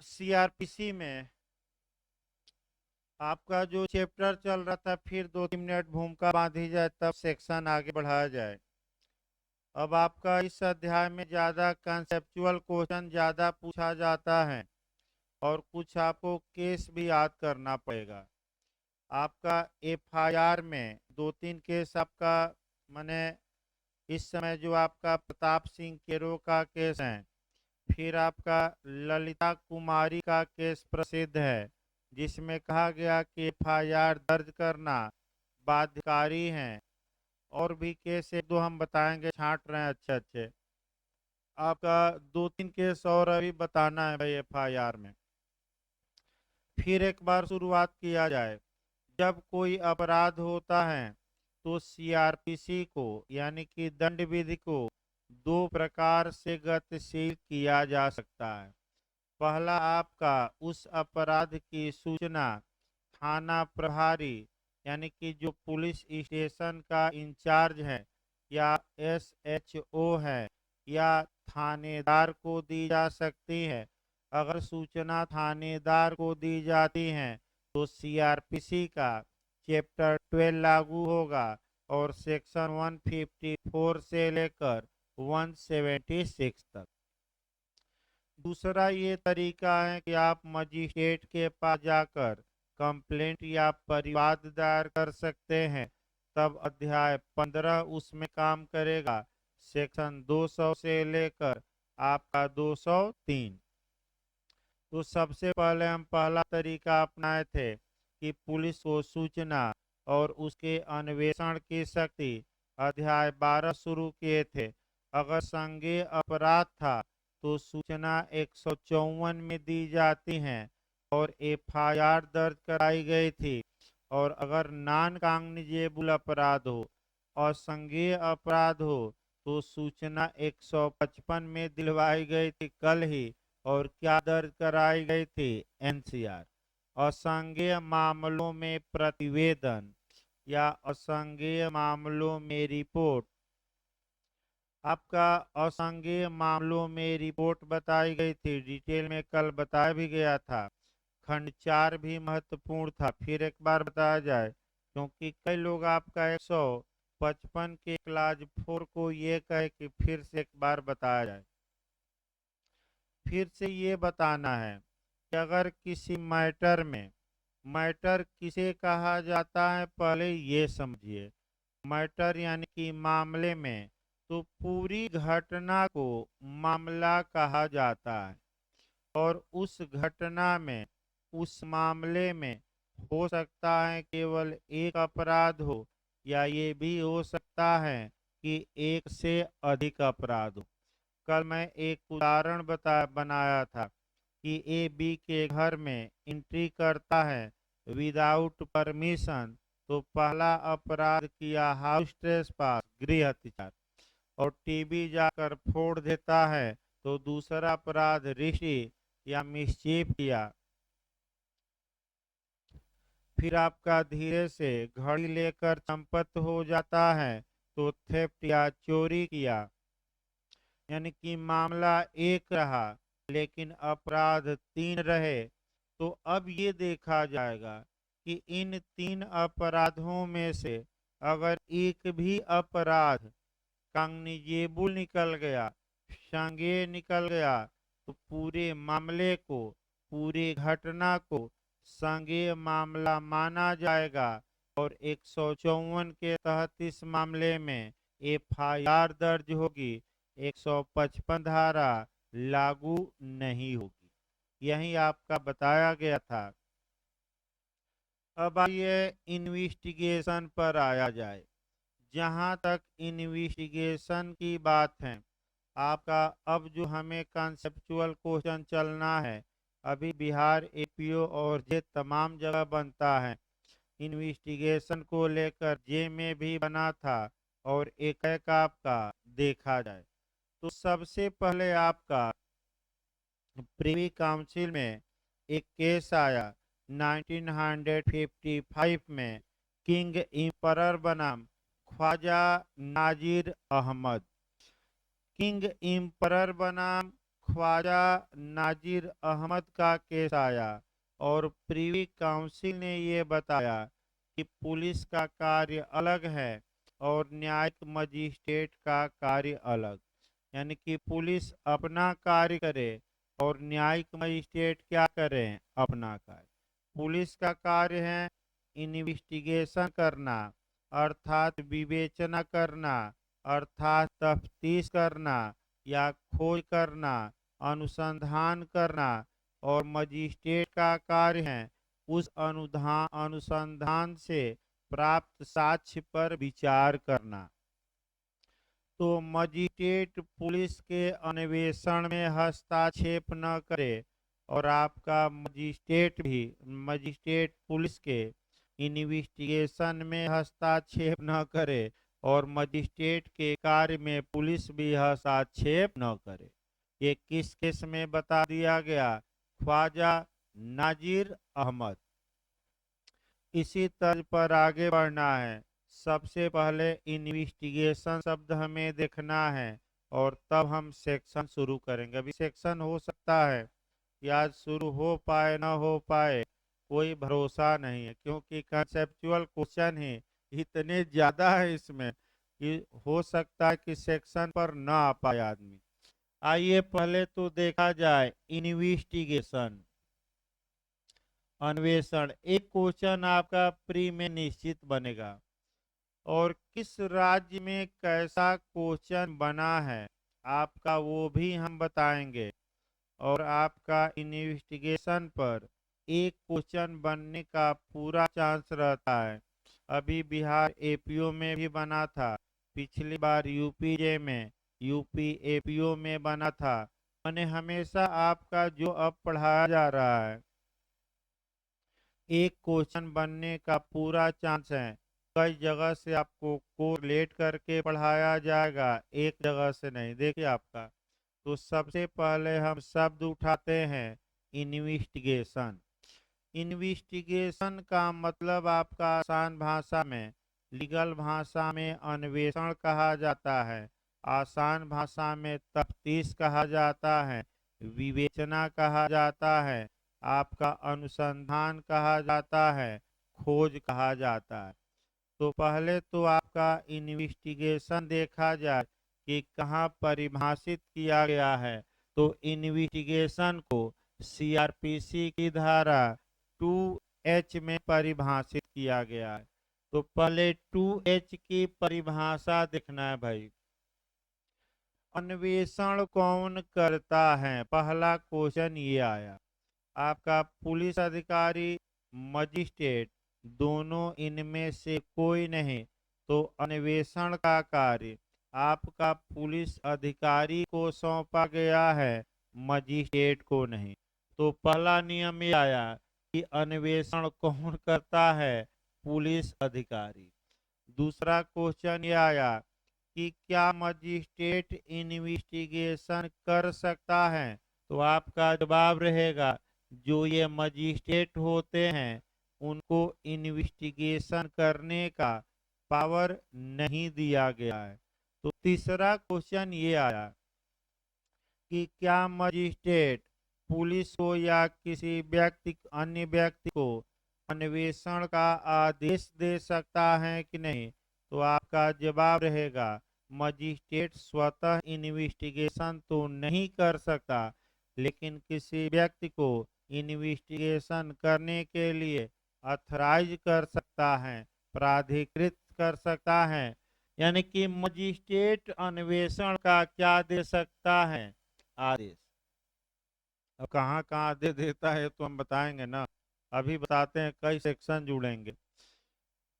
CrPC में आपका जो चैप्टर चल रहा था, फिर 2-3 मिनट भूमिका बांधी जाए तब सेक्शन आगे बढ़ाया जाए। अब आपका इस अध्याय में ज़्यादा कंसेप्चुअल क्वेश्चन ज़्यादा पूछा जाता है और कुछ आपको केस भी याद करना पड़ेगा। आपका एफआईआर में 2-3 केस आपका माने इस समय जो आपका प्रताप सिंह केरो का केस है, फिर आपका ललिता कुमारी का केस प्रसिद्ध है, जिसमें कहा गया कि एफआईआर दर्ज करना बाध्यकारी है। और भी केस एक दो हम बताएंगे, छांट रहे हैं अच्छे अच्छे। आपका 2-3 केस और अभी बताना है भाई एफआईआर में। फिर एक बार शुरुआत किया जाए। जब कोई अपराध होता है तो सीआरपीसी को यानी कि दंड विधि को दो प्रकार से गतिशील किया जा सकता है। पहला, आपका उस अपराध की सूचना थाना प्रभारी यानी कि जो पुलिस स्टेशन का इंचार्ज है या एसएचओ है या थानेदार को दी जा सकती है। अगर सूचना थानेदार को दी जाती है तो सीआरपीसी का चैप्टर 12 लागू होगा और सेक्शन 154 से लेकर 176 तक। दूसरा ये तरीका है कि आप मजिस्ट्रेट के पास जाकर कंप्लेंट या परिवाद दायर कर सकते हैं। तब अध्याय 15 उसमें काम करेगा, सेक्शन 200 से लेकर आपका 203। तो सबसे पहले हम पहला तरीका अपनाए थे कि पुलिस को सूचना और उसके अन्वेषण की शक्ति अध्याय 12 शुरू किए थे। अगर संज्ञेय अपराध था तो सूचना 154 में दी जाती है और एफआईआर दर्ज कराई गई थी। और अगर नॉन कॉग्निजेबल अपराध हो और संज्ञेय अपराध हो तो सूचना 155 में दिलवाई गई थी कल ही। और क्या दर्ज कराई गई थी? एनसीआर। असंज्ञेय मामलों में प्रतिवेदन या असंज्ञेय मामलों में रिपोर्ट। आपका असंज्ञेय मामलों में रिपोर्ट बताई गई थी, डिटेल में कल बताया भी गया था। खंड 4 भी महत्वपूर्ण था, फिर एक बार बताया जाए, क्योंकि कई लोग आपका 155 के क्लाज 4 को ये कहे कि फिर से एक बार बताया जाए। फिर से ये बताना है कि अगर किसी मैटर किसे कहा जाता है, पहले ये समझिए। मैटर यानी कि मामले में, तो पूरी घटना को मामला कहा जाता है। और उस घटना में, उस मामले में हो सकता है केवल एक अपराध हो या ये भी हो सकता है कि एक से अधिक अपराध हो। कल मैं एक उदाहरण बनाया था कि ए बी के घर में एंट्री करता है विदाउट परमिशन, तो पहला अपराध किया हाउस ट्रेसपास, गृह अत्याचार। और टीवी जाकर फोड़ देता है तो दूसरा अपराध ऋषि या मिसचीफ किया। फिर आपका धीरे से घड़ी लेकर चंपत हो जाता है तो थेफ्ट या चोरी किया। यानी कि मामला एक रहा लेकिन अपराध 3 रहे। तो अब ये देखा जाएगा कि इन 3 अपराधों में से अगर एक भी अपराध कॉग्निजेबल निकल गया, संज्ञेय निकल गया, तो पूरे मामले को, पूरी घटना को संज्ञेय मामला माना जाएगा और 154 के तहत इस मामले में एफआईआर दर्ज होगी। 155 धारा लागू नहीं होगी। यही आपका बताया गया था। अब आइए इन्वेस्टिगेशन पर आया जाए। जहां तक इन्वेस्टिगेशन की बात है, आपका अब जो हमें कॉन्सेप्चुअल क्वेश्चन चलना है, अभी बिहार एपीओ और जे तमाम जगह बनता है। इन्वेस्टिगेशन को लेकर जे में भी बना था और एक एक आपका देखा जाए तो सबसे पहले आपका प्रीवी काउंसिल में एक केस आया 1955 में, किंग इम्परर बनाम ख्वाजा नाजिर अहमद। किंग इम्परर बनाम ख्वाजा नाजिर अहमद का केस आया और प्रीवी काउंसिल ने ये बताया कि पुलिस का कार्य अलग है और न्यायिक मजिस्ट्रेट का कार्य अलग। यानी कि पुलिस अपना कार्य करे और न्यायिक मजिस्ट्रेट क्या करें, अपना कार्य। पुलिस का कार्य है इन्वेस्टिगेशन करना, अर्थात विवेचना करना, अर्थात तफ्तीश करना या खोज करना, अनुसंधान करना। और मजिस्ट्रेट का कार्य है उस अनुसंधान से प्राप्त साक्ष्य पर विचार करना। तो मजिस्ट्रेट पुलिस के अन्वेषण में हस्तक्षेप न करे और आपका मजिस्ट्रेट पुलिस के इन्वेस्टिगेशन में हस्तक्षेप न करे और मजिस्ट्रेट के कार्य में पुलिस भी हस्तक्षेप न करे। ये किस केस में बता दिया गया? ख्वाजा नाजिर अहमद। इसी तर्ज पर आगे बढ़ना है। सबसे पहले इन्वेस्टिगेशन शब्द हमें देखना है और तब हम सेक्शन शुरू करेंगे। अभी सेक्शन हो सकता है कि आज शुरू हो पाए न हो पाए, कोई भरोसा नहीं है, क्योंकि कंसेप्चुअल क्वेश्चन ही इतने ज़्यादा है इसमें कि हो सकता है कि सेक्शन पर न आ पाए आदमी। आइए पहले तो देखा जाए इन्वेस्टिगेशन, अन्वेषण। एक क्वेश्चन आपका प्री में निश्चित बनेगा और किस राज्य में कैसा क्वेश्चन बना है आपका वो भी हम बताएंगे। और आपका इन्वेस्टिगेशन पर एक क्वेश्चन बनने का पूरा चांस रहता है। अभी बिहार एपीओ में भी बना था, पिछली बार यूपीजे में, यूपी एपीओ में बना था। मैंने हमेशा आपका जो अब पढ़ाया जा रहा है एक क्वेश्चन बनने का पूरा चांस है। कई जगह से आपको कोरिलेट करके पढ़ाया जाएगा, एक जगह से नहीं। देखिए आपका, तो सबसे पहले हम शब्द उठाते हैं इन्वेस्टिगेशन। इन्वेस्टिगेशन का मतलब आपका आसान भाषा में, लीगल भाषा में अन्वेषण कहा जाता है, आसान भाषा में तफ्तीश कहा जाता है, विवेचना कहा जाता है, आपका अनुसंधान कहा जाता है, खोज कहा जाता है। तो पहले तो आपका इन्वेस्टिगेशन देखा जाए कि कहाँ परिभाषित किया गया है। तो इन्वेस्टिगेशन को सीआरपीसी की धारा 2H में परिभाषित किया गया है। तो पहले 2H की परिभाषा देखना है भाई। अन्वेषण कौन करता है? पहला क्वेश्चन ये आया। आपका पुलिस अधिकारी, मजिस्ट्रेट, दोनों इनमें से कोई नहीं। तो अन्वेषण का कार्य आपका पुलिस अधिकारी को सौंपा गया है, मजिस्ट्रेट को नहीं। तो पहला नियम ये आया कि अन्वेषण कौन करता है? पुलिस अधिकारी। दूसरा क्वेश्चन ये आया कि क्या मजिस्ट्रेट इन्वेस्टिगेशन कर सकता है? तो आपका जवाब रहेगा जो ये मजिस्ट्रेट होते हैं उनको इन्वेस्टिगेशन करने का पावर नहीं दिया गया है। तो तीसरा क्वेश्चन ये आया कि क्या मजिस्ट्रेट पुलिस को या किसी अन्य व्यक्ति को अन्वेषण का आदेश दे सकता है कि नहीं? तो आपका जवाब रहेगा मजिस्ट्रेट स्वतः इन्वेस्टिगेशन तो नहीं कर सकता, लेकिन किसी व्यक्ति को इन्वेस्टिगेशन करने के लिए ऑथराइज कर सकता है, प्राधिकृत कर सकता है। यानी कि मजिस्ट्रेट अन्वेषण का क्या दे सकता है? आदेश। अब कहाँ कहाँ आदेश देता है तो हम बताएंगे ना, अभी बताते हैं, कई सेक्शन जुड़ेंगे।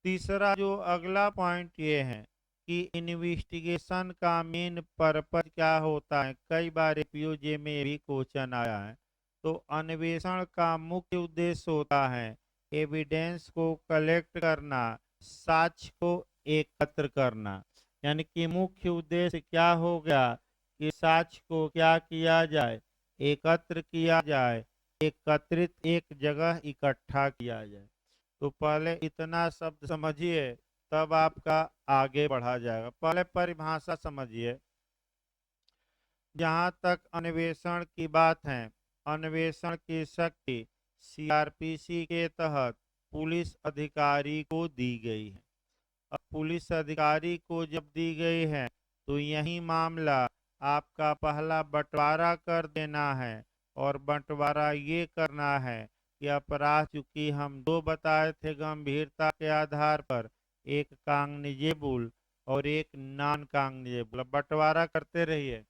तीसरा जो अगला पॉइंट ये है कि इन्वेस्टिगेशन का मेन पर्पज क्या होता है। कई बार एपीओजे में भी क्वेश्चन आया है। तो अन्वेषण का मुख्य उद्देश्य होता है एविडेंस को कलेक्ट करना, साक्ष्य को एकत्र करना। यानी कि मुख्य उद्देश्य क्या हो गया कि साक्ष्य को क्या किया जाए? एकत्र किया जाए, एकत्रित एक जगह इकट्ठा किया जाए। तो पहले इतना शब्द समझिए, तब आपका आगे बढ़ा जाएगा। पहले परिभाषा समझिए। जहां तक अन्वेषण की बात है, अन्वेषण की शक्ति सीआरपीसी के तहत पुलिस अधिकारी को दी गई है। अब पुलिस अधिकारी को जब दी गई है तो यही मामला आपका पहला बंटवारा कर देना है। और बंटवारा ये करना है कि अपराध, चूंकि हम दो बताए थे गंभीरता के आधार पर, एक कांगनिजेबल और एक नॉन कांगनिजेबल। अब बंटवारा करते रहिए।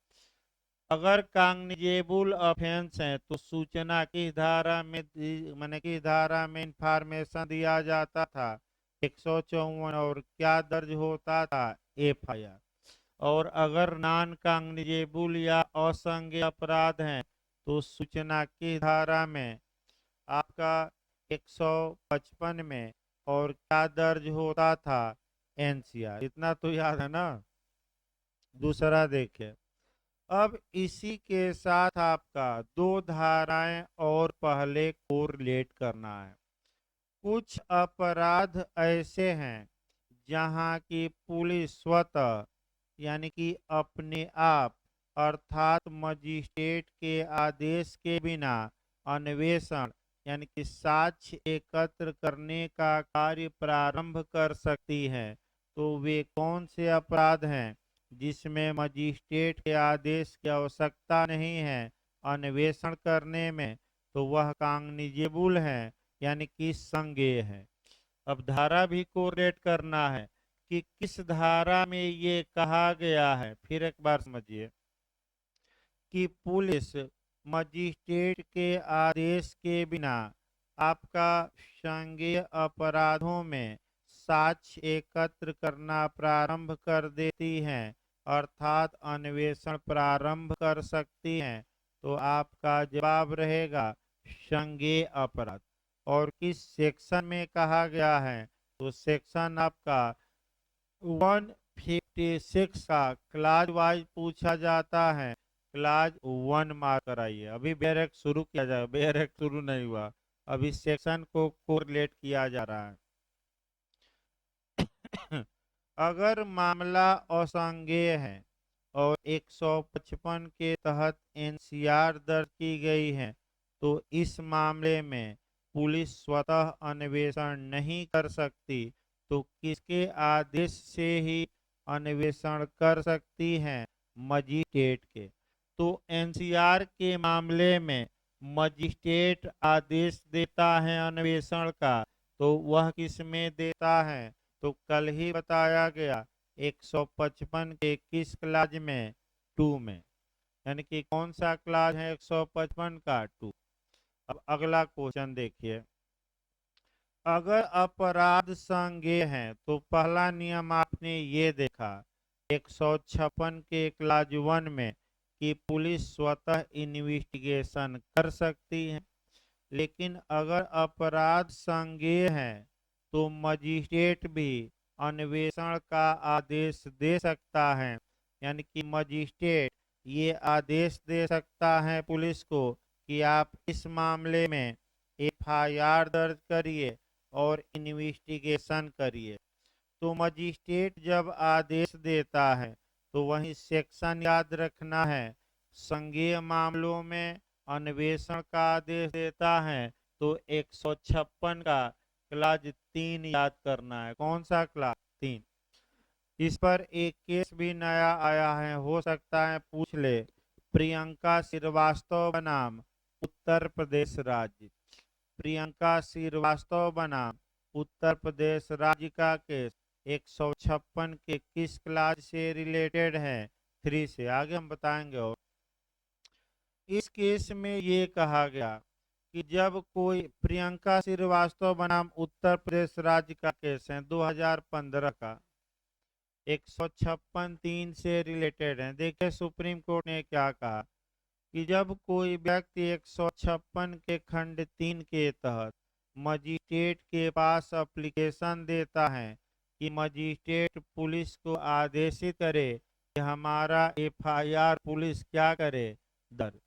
अगर कांगनिजेबल ऑफेंस है तो सूचना की धारा में मैंने की धारा में इंफॉर्मेशन दिया जाता था 154, और क्या दर्ज होता था, एफआईआर। और अगर नॉन कांगनिजेबल या असंज्ञेय अपराध हैं तो सूचना की धारा में आपका 155 में और क्या दर्ज होता था, एनसीआर। इतना तो याद है ना। दूसरा देखिए, अब इसी के साथ आपका दो धाराएं और पहले कोरिलेट करना है। कुछ अपराध ऐसे हैं जहां की पुलिस स्वतः, यानी कि अपने आप, अर्थात मजिस्ट्रेट के आदेश के बिना अन्वेषण यानी कि साक्ष्य एकत्र करने का कार्य प्रारंभ कर सकती है। तो वे कौन से अपराध हैं जिसमें मजिस्ट्रेट के आदेश की आवश्यकता नहीं है अन्वेषण करने में? तो वह कांगनिजेबल है, यानी कि संज्ञेय है। अब धारा भी कोरिलेट करना है कि किस धारा में ये कहा गया है। फिर एक बार समझिए कि पुलिस मजिस्ट्रेट के आदेश के बिना आपका संज्ञेय अपराधों में साक्ष्य एकत्र करना प्रारंभ कर देती है, अर्थात अन्वेषण प्रारंभ कर सकती हैं। तो आपका जवाब रहेगा संज्ञेय अपराध। और किस सेक्शन में कहा गया है? तो सेक्शन आपका 156 का क्लाज वाइज पूछा जाता है। क्लाज 1 मार्क कराइए। अभी बेयर शुरू किया जाएगा, बेयर शुरू नहीं हुआ, अभी सेक्शन को कोरिलेट किया जा रहा है। अगर मामला असंज्ञेय है और 155 के तहत एनसीआर दर्ज की गई है तो इस मामले में पुलिस स्वतः अन्वेषण नहीं कर सकती। तो किसके आदेश से ही अन्वेषण कर सकती है? मजिस्ट्रेट के। तो एनसीआर के मामले में मजिस्ट्रेट आदेश देता है अन्वेषण का, तो वह किस में देता है? तो कल ही बताया गया 155 के किस क्लाज में? 2 में। यानी कि कौन सा क्लाज है 155 का? 2। अब अगला क्वेश्चन देखिए, अगर अपराध संज्ञेय है तो पहला नियम आपने ये देखा 156 के क्लाज 1 में कि पुलिस स्वतः इन्वेस्टिगेशन कर सकती है। लेकिन अगर अपराध संज्ञेय है तो मजिस्ट्रेट भी अन्वेषण का आदेश दे सकता है। यानी कि मजिस्ट्रेट ये आदेश दे सकता है पुलिस को कि आप इस मामले में एफआईआर दर्ज करिए और इन्वेस्टिगेशन करिए। तो मजिस्ट्रेट जब आदेश देता है तो वही सेक्शन याद रखना है। संज्ञेय मामलों में अन्वेषण का आदेश देता है तो 156 का क्लाज 3 याद करना है। कौन सा क्लाज? 3। इस पर एक केस भी नया आया है, हो सकता है पूछ ले। प्रियंका श्रीवास्तव बनाम उत्तर प्रदेश राज्य। प्रियंका श्रीवास्तव बनाम उत्तर प्रदेश राज्य का केस 156 के किस क्लास से रिलेटेड है? 3 से। आगे हम बताएंगे। और इस केस में ये कहा गया कि जब कोई प्रियंका श्रीवास्तव बनाम उत्तर प्रदेश राज्य का केस है 2015 का, 156(3) से रिलेटेड है। देखिए सुप्रीम कोर्ट ने क्या कहा कि जब कोई व्यक्ति 156 के खंड 3 के तहत मजिस्ट्रेट के पास एप्लीकेशन देता है कि मजिस्ट्रेट पुलिस को आदेशित करे कि हमारा एफआईआर पुलिस क्या करे? दर्ज।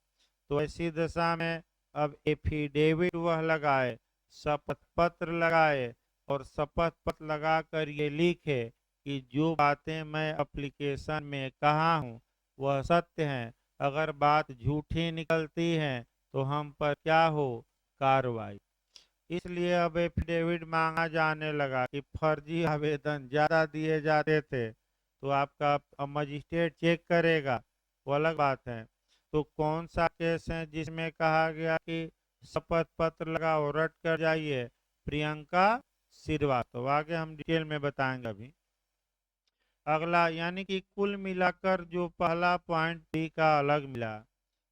तो ऐसी दशा में अब एफिडेविट वह लगाए, शपथ पत्र लगाए और शपथ पत्र लगाकर ये लिखे कि जो बातें मैं एप्लीकेशन में कहा हूँ वह सत्य हैं अगर बात झूठी निकलती है तो हम पर क्या हो कार्रवाई। इसलिए अब एफिडेविट मांगा जाने लगा कि फर्जी आवेदन ज्यादा दिए जाते थे तो आपका अब मजिस्ट्रेट चेक करेगा, वो अलग बात है। तो कौन सा केस है जिसमें कहा गया कि शपथ पत्र लगाओ रट कर जाइए? प्रियंका श्रीवास्तव। आगे हम डिटेल में बताएंगे अभी। अगला यानी कि कुल मिलाकर जो पहला पॉइंट बी का अलग मिला,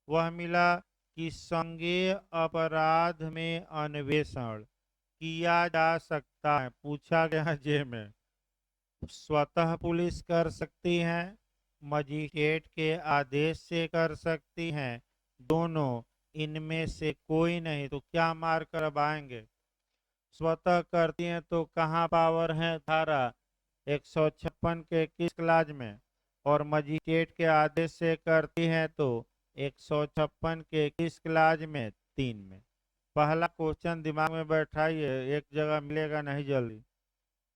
वह मिला कि संज्ञेय अपराध में अन्वेषण किया जा सकता है। पूछा गया जे में स्वतः पुलिस कर सकती है, मजिस्ट्रेट के आदेश से कर सकती हैं, दोनों, इनमें से कोई नहीं। तो क्या मार कर अब आएंगे? स्वतः करती हैं तो कहाँ पावर है धारा 156 के किस क्लाज में? और मजिस्ट्रेट के आदेश से करती हैं तो 156 के किस क्लाज में? 3 में। पहला क्वेश्चन दिमाग में बैठाइए, एक जगह मिलेगा नहीं जल्दी।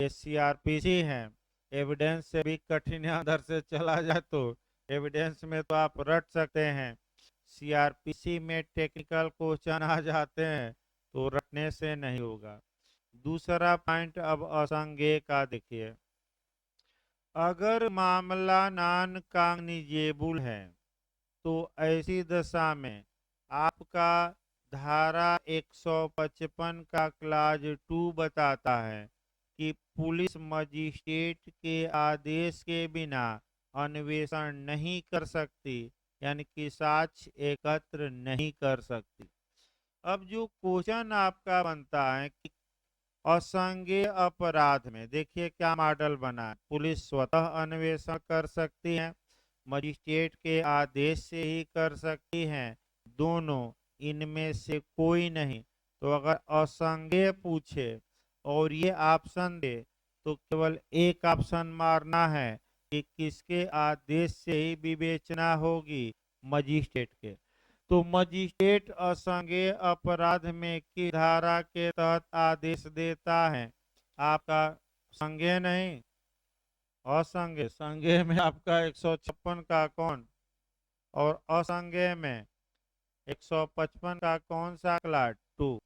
ये सीआरपीसी है, एविडेंस से भी कठिन है, अंदर से चला जाए तो एविडेंस में तो आप रट सकते हैं, सीआरपीसी में टेक्निकल क्वेश्चन आ जाते हैं तो रटने से नहीं होगा। दूसरा पॉइंट अब असंज्ञेय का देखिए। अगर मामला नॉन कॉग्निजेबल है तो ऐसी दशा में आपका धारा 155 का क्लाज 2 बताता है कि पुलिस मजिस्ट्रेट के आदेश के बिना अन्वेषण नहीं कर सकती, यानी कि साक्ष्य एकत्र नहीं कर सकती। अब जो क्वेश्चन आपका बनता है कि असंज्ञेय अपराध में देखिए क्या मॉडल बना है। पुलिस स्वतः अन्वेषण कर सकती है, मजिस्ट्रेट के आदेश से ही कर सकती हैं, दोनों, इनमें से कोई नहीं। तो अगर असंज्ञेय पूछे और ये ऑप्शन दे तो केवल एक ऑप्शन मारना है कि किसके आदेश से ही विवेचना होगी? मजिस्ट्रेट के। तो मजिस्ट्रेट असंज्ञेय अपराध में किस धारा के तहत आदेश देता है? आपका संज्ञेय नहीं, असंज्ञेय। संज्ञेय में आपका 156 का कौन, और असंज्ञेय में 155 का कौन सा क्लास 2?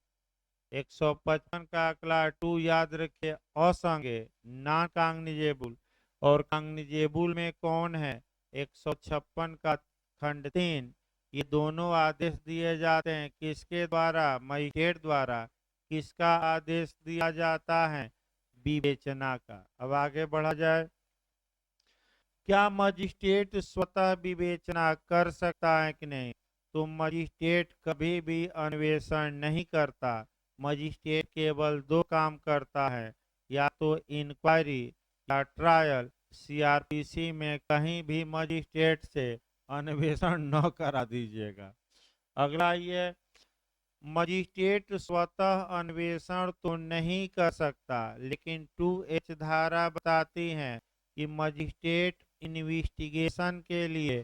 155 का क्लास 2 याद रखिए, असंज्ञेय नॉन कॉग्निजेबल। और कॉग्निजेबल में कौन है? 156 का खंड 3। ये दोनों आदेश दिए जाते हैं किसके द्वारा? मजिस्ट्रेट द्वारा। किसका आदेश दिया जाता है? विवेचना का। अब आगे बढ़ा जाए। क्या मजिस्ट्रेट स्वतः विवेचना कर सकता है कि नहीं? तो मजिस्ट्रेट कभी भी अन्वेषण नहीं करता। मजिस्ट्रेट केवल दो काम करता है, या तो इंक्वायरी या ट्रायल। सीआरपीसी में कहीं भी मजिस्ट्रेट से अन्वेषण न करा दीजिएगा। अगला ये, मजिस्ट्रेट स्वतः अन्वेषण तो नहीं कर सकता, लेकिन 2H धारा बताती है कि मजिस्ट्रेट इन्वेस्टिगेशन के लिए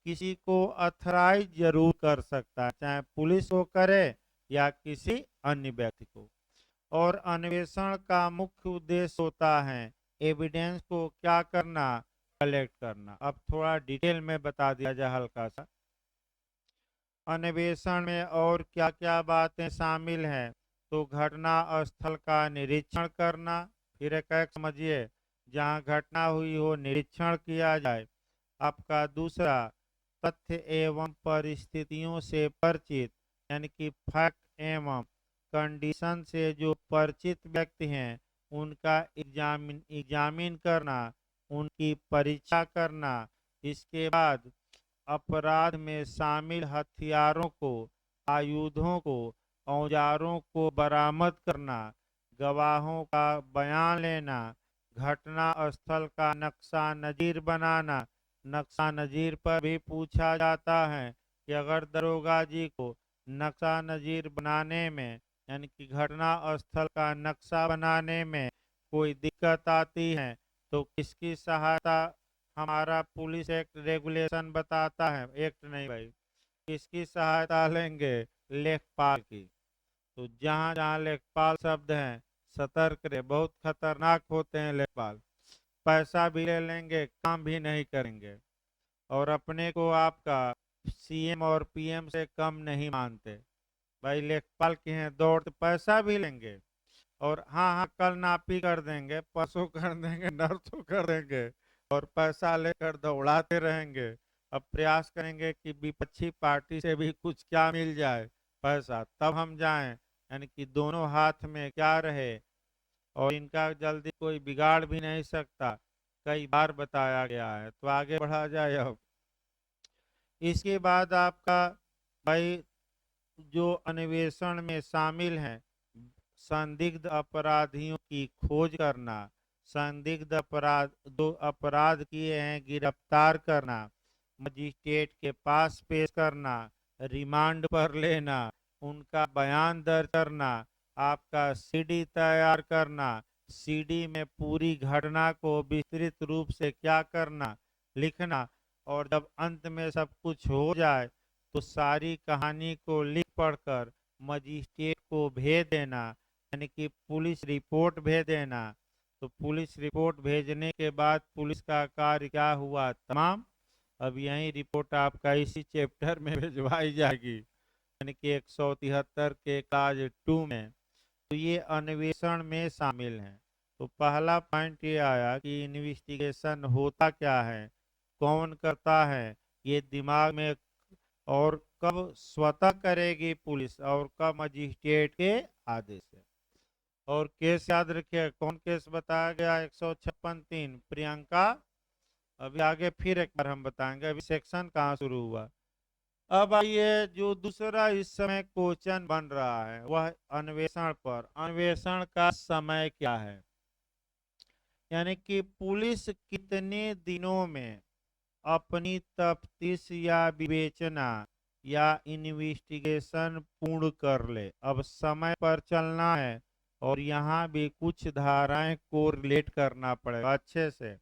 किसी को अथराइज जरूर कर सकता है, चाहे पुलिस को करे या किसी अन्य व्यक्ति को। और अन्वेषण का मुख्य उद्देश्य होता है एविडेंस को क्या करना? कलेक्ट करना। अब थोड़ा डिटेल में बता दिया जाए हल्का सा। अन्वेषण में और क्या क्या बातें शामिल हैं? तो घटना स्थल का निरीक्षण करना, फिर एक समझिए, जहां घटना हुई हो निरीक्षण किया जाए। आपका दूसरा, तथ्य एवं परिस्थितियों से परिचित, यानी कि फैक्ट एवं कंडीशन से जो परिचित व्यक्ति हैं उनका एग्जामिन करना, उनकी परीक्षा करना। इसके बाद अपराध में शामिल हथियारों को, आयुधों को, औजारों को बरामद करना, गवाहों का बयान लेना, घटना स्थल का नक्शा नज़ीर बनाना। नक्शा नज़ीर पर भी पूछा जाता है कि अगर दरोगा जी को नक्शा नज़ीर बनाने में, यानी कि घटना स्थल का नक्शा बनाने में कोई दिक्कत आती है तो किसकी सहायता? हमारा पुलिस एक्ट रेगुलेशन बताता है, एक्ट नहीं भाई, किसकी सहायता लेंगे? लेखपाल की। तो जहाँ जहाँ लेखपाल शब्द हैं सतर्क रहे, बहुत खतरनाक होते हैं लेखपाल। पैसा भी ले लेंगे, काम भी नहीं करेंगे। और अपने को आपका सीएम और पीएम से कम नहीं मानते। भाई लेखपाल के हैं, दौड़ तो पैसा भी लेंगे और हाँ हाँ कल नापी कर देंगे, परसों कर देंगे, नरसों कर देंगे और पैसा लेकर दौड़ाते रहेंगे। अब प्रयास करेंगे कि विपक्षी पार्टी से भी कुछ क्या मिल जाए पैसा, तब हम जाएं, यानी कि दोनों हाथ में क्या रहे और इनका जल्दी कोई बिगाड़ भी नहीं सकता, कई बार बताया गया है। तो आगे बढ़ा जाए। अब इसके बाद आपका भाई जो अन्वेषण में शामिल हैं, संदिग्ध अपराधियों की खोज करना, संदिग्ध अपराध जो अपराध किए हैं गिरफ्तार करना, मजिस्ट्रेट के पास पेश करना, रिमांड पर लेना, उनका बयान दर्ज करना, आपका सीडी तैयार करना, सीडी में पूरी घटना को विस्तृत रूप से क्या करना, लिखना, और जब अंत में सब कुछ हो जाए तो सारी कहानी को लिख पढ़कर मजिस्ट्रेट को भेज देना, यानी कि पुलिस रिपोर्ट भेज देना। तो पुलिस रिपोर्ट भेजने के बाद पुलिस का कार्य क्या हुआ तमाम। अब यही रिपोर्ट आपका इसी चैप्टर में भिजवाई जाएगी, यानी कि 173 के क्लास 2 में। तो ये अन्वेषण में शामिल हैं। तो पहला पॉइंट ये आया कि इन्वेस्टिगेशन होता क्या है, कौन करता है, ये दिमाग में, और कब स्वतः करेगी पुलिस और कब मजिस्ट्रेट के आदेश से। और केस याद रखिए, कौन केस बताया गया, 156(3) प्रियंका। अभी आगे फिर एक बार हम बताएंगे, अभी सेक्शन कहाँ शुरू हुआ। अब आइए जो दूसरा इस समय क्वेश्चन बन रहा है वह अन्वेषण पर, अन्वेषण का समय क्या है, यानी कि पुलिस कितने दिनों में अपनी तफ्तीश या विवेचना या इन्वेस्टिगेशन पूर्ण कर ले। अब समय पर चलना है और यहाँ भी कुछ धाराएं को रिलेट करना पड़ेगा अच्छे से।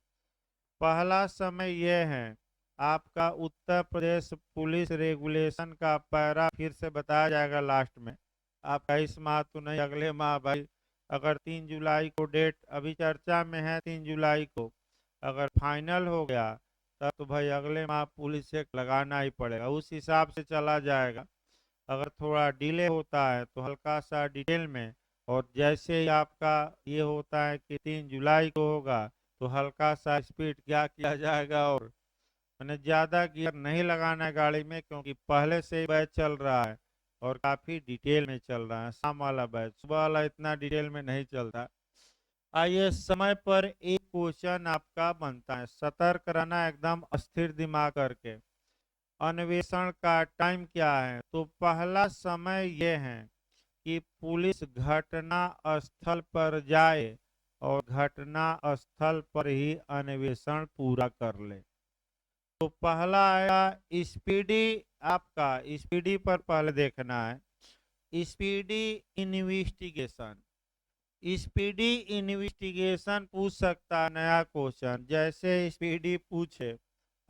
पहला समय यह है आपका उत्तर प्रदेश पुलिस रेगुलेशन का पैरा फिर से बताया जाएगा लास्ट में। आपका इस माह तो नहीं, अगले माह भाई, अगर 3 जुलाई को डेट अभी चर्चा में है, 3 जुलाई को अगर फाइनल हो गया तब तो भाई अगले माह पुलिस चेक लगाना ही पड़ेगा, उस हिसाब से चला जाएगा। अगर थोड़ा डिले होता है तो हल्का सा डिटेल में, और जैसे ही आपका ये होता है कि 3 जुलाई को होगा तो हल्का सा स्पीड क्या किया जाएगा, और मैंने ज़्यादा गियर नहीं लगाना है गाड़ी में, क्योंकि पहले से ही बैच चल रहा है और काफ़ी डिटेल में चल रहा है। शाम वाला बैच, सुबह वाला इतना डिटेल में नहीं चलता। आइए समय पर एक क्वेश्चन आपका बनता है, सतर्क रहना एकदम अस्थिर दिमाग करके। अन्वेषण का टाइम क्या है, तो पहला समय यह है कि पुलिस घटना स्थल पर जाए और घटना स्थल पर ही अन्वेषण पूरा कर ले। तो पहला आया स्पीडी, आपका स्पीडी पर पहले देखना है, स्पीडी इन्वेस्टिगेशन। स्पीडी इन्वेस्टिगेशन पूछ सकता है नया क्वेश्चन, जैसे स्पीडी पूछे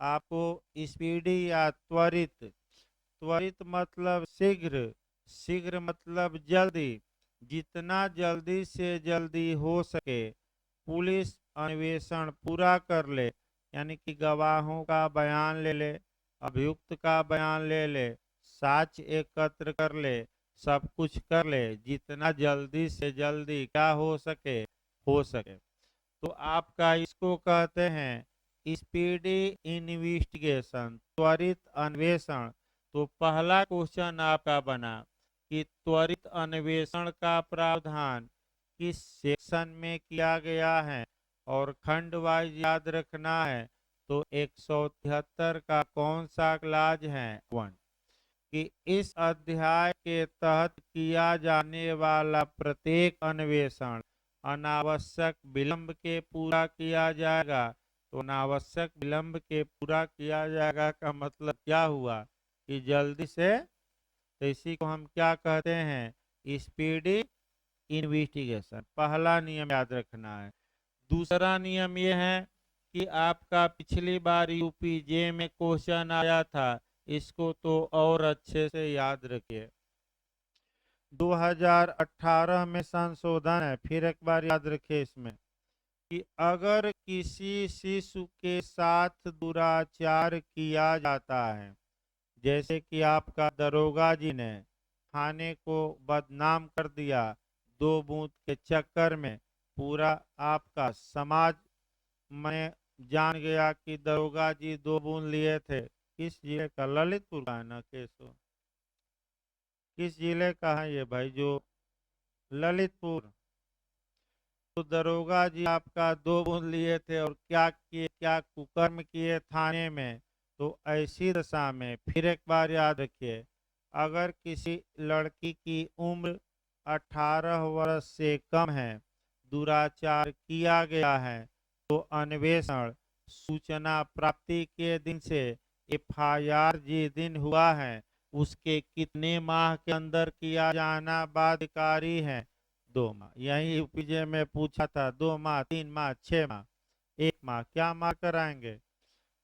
आपको स्पीडी या त्वरित, त्वरित मतलब शीघ्र, शीघ्र मतलब जल्दी, जितना जल्दी से जल्दी हो सके पुलिस अन्वेषण पूरा कर ले, यानी कि गवाहों का बयान ले ले, अभियुक्त का बयान ले ले, साक्ष्य एकत्र कर ले, सब कुछ कर ले, जितना जल्दी से जल्दी क्या हो सके, हो सके। तो आपका इसको कहते हैं स्पीडी इन्वेस्टिगेशन, त्वरित अन्वेषण। तो पहला क्वेश्चन आपका बना कि त्वरित अन्वेषण का प्रावधान किस सेक्शन में किया गया है, और खंड वाइज याद रखना है। तो 173 का कौन सा क्लाज है, 1, कि इस अध्याय के तहत किया जाने वाला प्रत्येक अन्वेषण अनावश्यक विलंब के पूरा किया जाएगा। तो अनावश्यक विलंब के पूरा किया जाएगा का मतलब क्या हुआ कि जल्दी से, तो इसी को हम क्या कहते हैं, स्पीडी इन्वेस्टिगेशन। पहला नियम याद रखना है। दूसरा नियम यह है कि आपका पिछली बार यूपीजे में क्वेश्चन आया था, इसको तो और अच्छे से याद रखिए। 2018 में संशोधन है, फिर एक बार याद रखिए इसमें, कि अगर किसी शिशु के साथ दुराचार किया जाता है, जैसे कि आपका दरोगा जी ने थाने को बदनाम कर दिया, 2 बूथ के चक्कर में पूरा आपका समाज में जान गया कि दरोगा जी 2 बूथ लिए थे। किस जिले का? ललितपुर का है ना केस? किस जिले का है ये भाई? जो ललितपुर। तो दरोगा जी आपका 2 बूथ लिए थे और क्या किए, क्या कुकर्म किए थाने में। तो ऐसी दशा में फिर एक बार याद रखिए, अगर किसी लड़की की उम्र 18 वर्ष से कम है, दुराचार किया गया है, तो अन्वेषण सूचना प्राप्ति के दिन से एफआईआर जिस दिन हुआ है उसके कितने माह के अंदर किया जाना बाध्यकारी है? 2 माह। यही यूपीजे में पूछा था, 2 माह, 3 माह, 6 माह, 1 माह, क्या माह कराएंगे?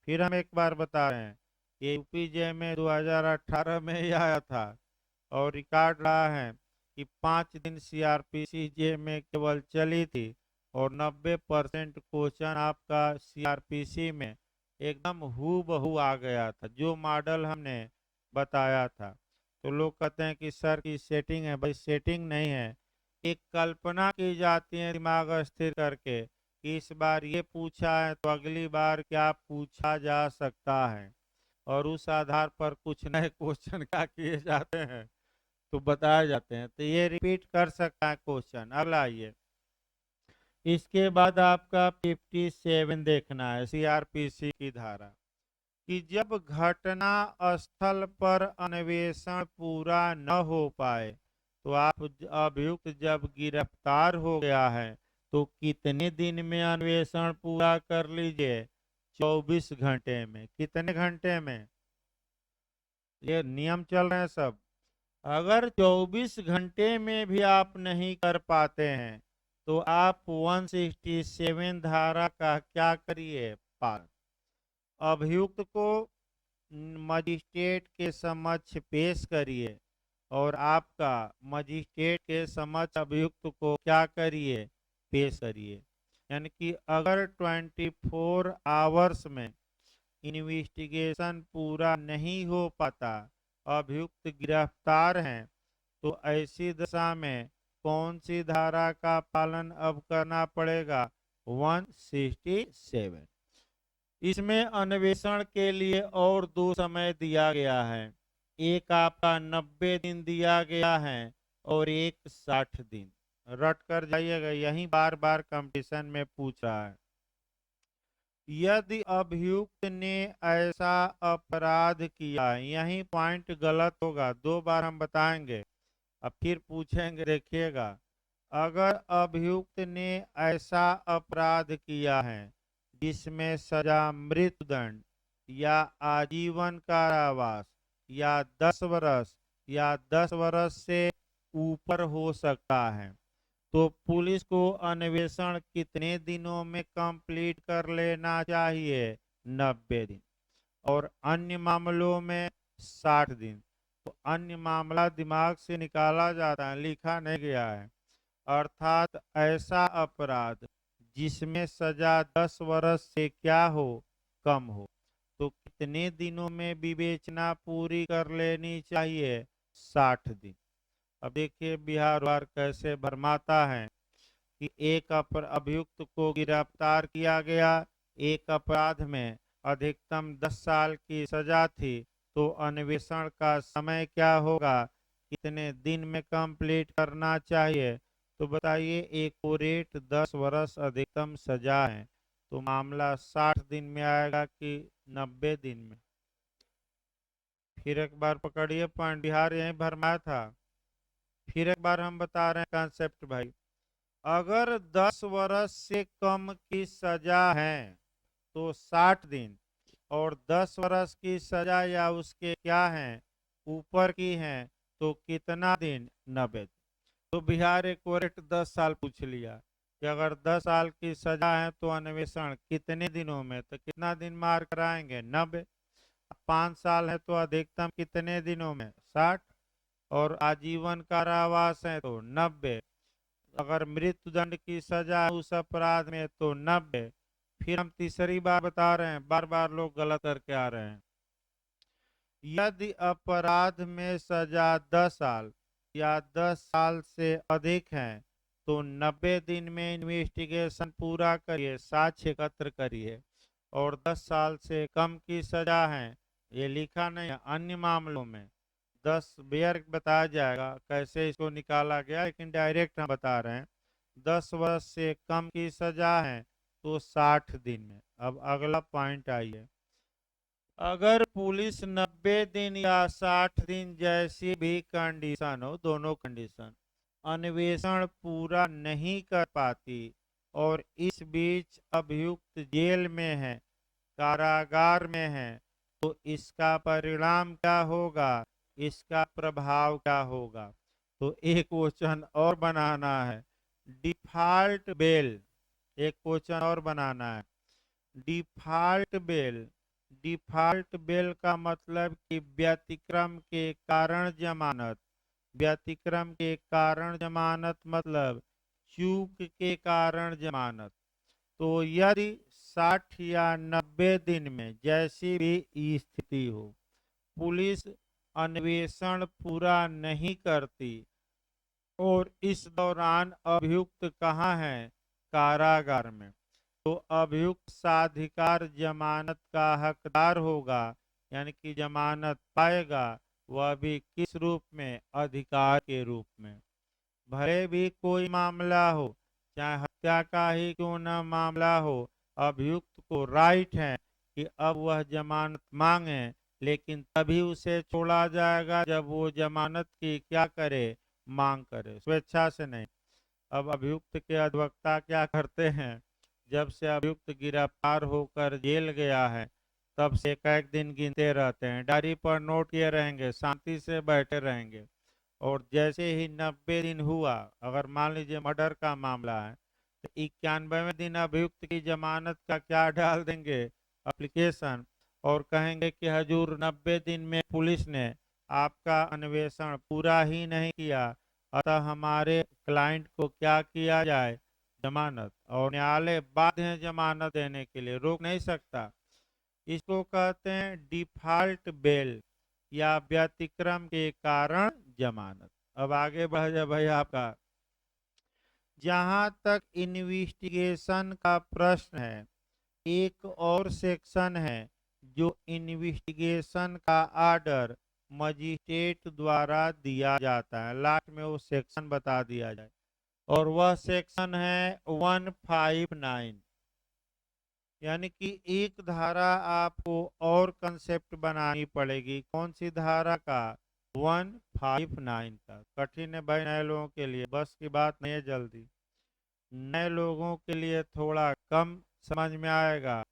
फिर हम एक बार बता रहे हैं, ये यूपीजे में 2018 में ही आया था और रिकॉर्ड रहा है कि 5 दिन सीआरपीसी जे में केवल चली थी और 90% क्वेश्चन आपका सीआरपीसी में एकदम हूबहू आ गया था, जो मॉडल हमने बताया था। तो लोग कहते हैं कि सर की सेटिंग है। भाई सेटिंग नहीं है, एक कल्पना की जाती है दिमाग स्थिर करके कि इस बार ये पूछा है तो अगली बार क्या पूछा जा सकता है, और उस आधार पर कुछ नए क्वेश्चन क्या किए जाते हैं तो बताए जाते हैं। तो ये रिपीट कर सकता है क्वेश्चन। अगला आइए, इसके बाद आपका 57 देखना है सीआरपीसी की धारा, कि जब घटना स्थल पर अन्वेषण पूरा न हो पाए तो आप अभियुक्त जब गिरफ्तार हो गया है तो कितने दिन में अन्वेषण पूरा कर लीजिए? 24 घंटे में। कितने घंटे में? ये नियम चल रहे हैं सब। अगर 24 घंटे में भी आप नहीं कर पाते हैं तो आप 167 धारा का क्या करिए? पालन। अभियुक्त को मजिस्ट्रेट के समक्ष पेश करिए और आपका मजिस्ट्रेट के समक्ष अभियुक्त को क्या करिए? पेश करिए। यानी कि अगर 24 आवर्स में इन्वेस्टिगेशन पूरा नहीं हो पाता, अभियुक्त गिरफ्तार हैं, तो ऐसी दशा में कौन सी धारा का पालन अब करना पड़ेगा? 167। इसमें अन्वेषण के लिए और 2 समय दिया गया है, एक आपका 90 दिन दिया गया है और एक 60 दिन। रट कर जाइएगा, यही बार बार कंपटीशन में पूछ रहा है। यदि अभियुक्त ने ऐसा अपराध किया, यही पॉइंट गलत होगा, 2 बार हम बताएंगे, अब फिर पूछेंगे, देखिएगा। अगर अभियुक्त ने ऐसा अपराध किया है जिसमें सजा मृत्युदंड या आजीवन कारावास या 10 वर्ष या 10 वर्ष से ऊपर हो सकता है, तो पुलिस को अन्वेषण कितने दिनों में कंप्लीट कर लेना चाहिए? 90 दिन। और अन्य मामलों में 60 दिन। तो अन्य मामला दिमाग से निकाला जाता है, लिखा नहीं गया है। अर्थात ऐसा अपराध जिसमें सजा 10 वर्ष से क्या हो? कम हो, तो कितने दिनों में विवेचना पूरी कर लेनी चाहिए? 60 दिन। अब देखिए बिहार वार कैसे भरमाता है कि एक अभियुक्त को गिरफ्तार किया गया, एक अपराध में अधिकतम 10 साल की सजा थी, तो अन्वेषण का समय क्या होगा? कितने दिन में कंप्लीट करना चाहिए? तो बताइए, एक्यूरेट 10 वर्ष अधिकतम सजा है, तो मामला 60 दिन में आएगा कि 90 दिन में? फिर एक बार पकड़िए पॉइंट, बिहार यही भरमाया था। फिर एक बार हम बता रहे हैं कॉन्सेप्ट भाई। अगर 10 वर्ष से कम की सजा है तो 60 दिन, और 10 वर्ष की सजा या उसके क्या है ऊपर की है तो कितना दिन? 90। तो बिहार एक्यूरेट 10 साल पूछ लिया कि अगर 10 साल की सजा है तो अन्वेषण कितने दिनों में, तो कितना दिन मार कराएंगे? 90। 5 साल है तो अधिकतम कितने दिनों में? 60। और आजीवन कारावास है तो 90। अगर मृत्युदंड की सजा है उस अपराध में तो 90। फिर हम तीसरी बार बता रहे हैं, बार बार लोग गलत करके आ रहे हैं। यदि अपराध में सजा 10 साल या 10 साल से अधिक है तो 90 दिन में इन्वेस्टिगेशन पूरा करिए, साक्ष्य एकत्र करिए। और 10 साल से कम की सजा है, ये लिखा नहीं है, अन्य मामलों में 10 बेयर बताया जाएगा कैसे इसको निकाला गया, लेकिन डायरेक्ट हम बता रहे हैं। 10 वर्ष से कम की सजा है तो 60 दिन में। अब अगला पॉइंट आइए। अगर पुलिस 90 दिन या 60 दिन जैसी भी कंडीशन हो, दोनों कंडीशन, अन्वेषण पूरा नहीं कर पाती और इस बीच अभियुक्त जेल में है, कारागार में है, तो इसका परिणाम क्या होगा, इसका प्रभाव क्या होगा। तो एक क्वेश्चन और बनाना है, डिफॉल्ट बेल। एक क्वेश्चन और बनाना है, डिफॉल्ट बेल। डिफॉल्ट बेल का मतलब कि व्यतिक्रम के कारण जमानत। व्यतिक्रम के कारण जमानत मतलब चूक के कारण जमानत। तो यदि 60 या 90 दिन में जैसी भी स्थिति हो, पुलिस अन्वेषण पूरा नहीं करती और इस दौरान अभियुक्त कहाँ है, कारागार में, तो अभियुक्त साधिकार जमानत का हकदार होगा, यानी कि जमानत पाएगा। वह भी किस रूप में, अधिकार के रूप में। भले भी कोई मामला हो, चाहे हत्या का ही क्यों न मामला हो, अभियुक्त को राइट है कि अब वह जमानत मांगे, लेकिन तभी उसे छोड़ा जाएगा जब वो जमानत की क्या करे, मांग करे, स्वेच्छा से नहीं। अब अभियुक्त के अधिवक्ता क्या करते हैं, जब से अभियुक्त गिरफ्तार होकर जेल गया है तब से एक एक दिन गिनते रहते हैं, डायरी पर नोट किए रहेंगे, शांति से बैठे रहेंगे। और जैसे ही 90 दिन हुआ, अगर मान लीजिए मर्डर का मामला है, तो 91वें दिन अभियुक्त की जमानत का क्या डाल देंगे, एप्लीकेशन, और कहेंगे कि हजूर 90 दिन में पुलिस ने आपका अन्वेषण पूरा ही नहीं किया, अतः हमारे क्लाइंट को क्या किया जाए, जमानत। और न्यायालय बाध्य है जमानत देने के लिए, रोक नहीं सकता। इसको कहते हैं डिफॉल्ट बेल या व्यतिक्रम के कारण जमानत। अब आगे बढ़ जाए भाई आपका, जहां तक इन्वेस्टिगेशन का प्रश्न है, एक और सेक्शन है जो इन्वेस्टिगेशन का आर्डर मजिस्ट्रेट द्वारा दिया जाता है। लास्ट में वो सेक्शन बता दिया जाए, और वह सेक्शन है 159। यानी कि एक धारा आपको और कंसेप्ट बनानी पड़ेगी, कौन सी धारा का, 159 का। कठिन है भाई नए लोगों के लिए, बस की बात नहीं है जल्दी। नए लोगों के लिए थोड़ा कम समझ में आएगा।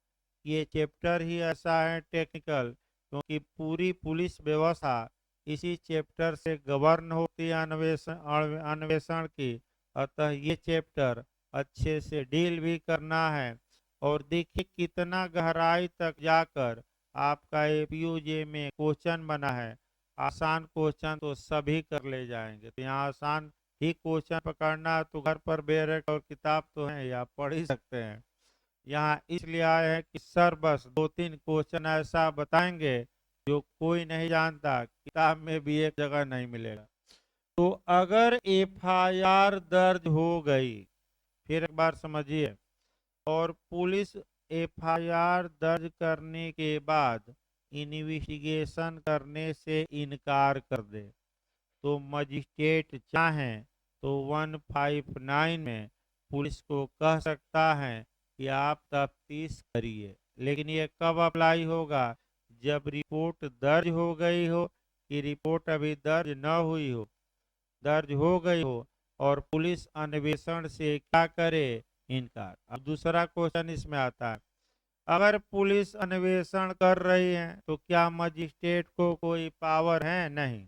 ये चैप्टर ही ऐसा है टेक्निकल, क्योंकि पूरी पुलिस व्यवस्था इसी चैप्टर से गवर्न होती है, अन्वेषण की। अतः ये चैप्टर अच्छे से डील भी करना है। और देखिए कितना गहराई तक जाकर आपका एपीयूजे में क्वेश्चन बना है। आसान क्वेश्चन तो सभी कर ले जाएंगे, तो यहाँ आसान ही क्वेश्चन पकड़ना, तो घर पर बेरक और किताब तो है, या पढ़ ही सकते हैं। यहाँ इसलिए आए हैं कि सर बस 2-3 क्वेश्चन ऐसा बताएंगे जो कोई नहीं जानता, किताब में भी एक जगह नहीं मिलेगा। तो अगर एफआईआर दर्ज हो गई, फिर एक बार समझिए, और पुलिस एफआईआर दर्ज करने के बाद इन्वेस्टिगेशन करने से इनकार कर दे, तो मजिस्ट्रेट चाहें तो 159 में पुलिस को कह सकता है कि आप तफ्तीश करिए। लेकिन ये कब अप्लाई होगा, जब रिपोर्ट दर्ज हो गई हो, कि रिपोर्ट अभी दर्ज न हुई हो, दर्ज हो गई हो, और पुलिस अन्वेषण से क्या करे, इनकार। अब दूसरा क्वेश्चन इसमें आता है, अगर पुलिस अन्वेषण कर रही है तो क्या मजिस्ट्रेट को कोई पावर है, नहीं।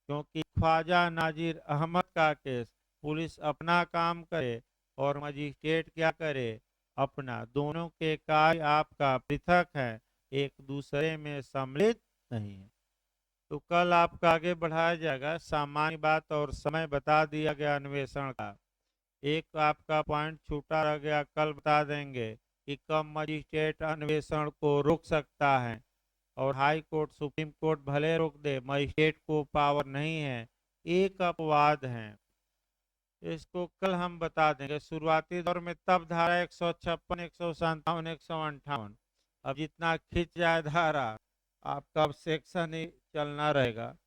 क्योंकि ख्वाजा नाजिर अहमद का केस, पुलिस अपना काम करे और मजिस्ट्रेट क्या करे, अपना। दोनों के कार्य आपका पृथक है, एक दूसरे में सम्मिलित नहीं है। तो कल आपका आगे बढ़ाया जाएगा, सामान्य बात और समय बता दिया गया अन्वेषण का। एक आपका पॉइंट छूटा रह गया, कल बता देंगे कि कब मजिस्ट्रेट अन्वेषण को रोक सकता है। और हाई कोर्ट सुप्रीम कोर्ट भले रोक दे, मजिस्ट्रेट को पावर नहीं है, एक अपवाद है। इसको कल हम बता देंगे। शुरुआती दौर में तब धारा 156, 157, 158, अब जितना खिंच जाए धारा आपका अब सेक्शन ही चलना रहेगा।